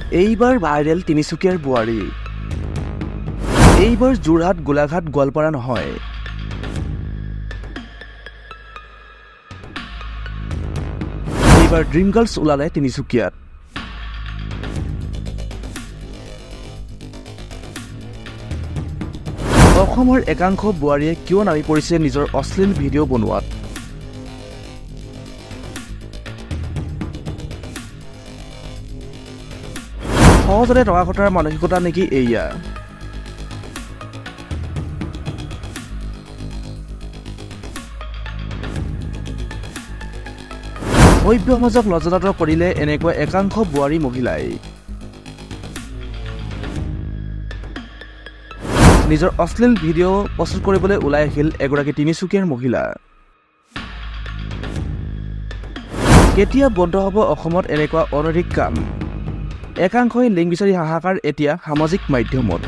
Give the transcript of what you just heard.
এইবাৰ ভাইৰেল তিনিচুকীয়াৰ বোৱাৰী। এইবাৰ যোৰহাট, গোলাঘাট, গোৱালপাৰা নহয়, এইবাৰ ড্ৰিম গাৰ্লছ ওলালে তিনিচুকীয়াত। অসমৰ একাংশ বোৱাৰীয়ে কিয় নামি পৰিছে নিজৰ অশ্লীল ভিডিঅ' বনোৱাত? সহজতে টকা ঘটাৰ মানসিকতা নেকি এয়া? সভ্য সমাজক লজ্জানত কৰিলে এনেকুৱা একাংশ বোৱাৰী মহিলাই নিজৰ অশ্লীল ভিডিঅ' প্ৰস্তুত কৰিবলৈ ওলাই আহিল এগৰাকী তিনিচুকীয়াৰ মহিলা। কেতিয়া বন্ধ হ'ব অসমত এনেকুৱা অনৈতিক কাম? একাংশই লিংক বিচাৰি হাহাকাৰ এতিয়া সামাজিক মাধ্যমত।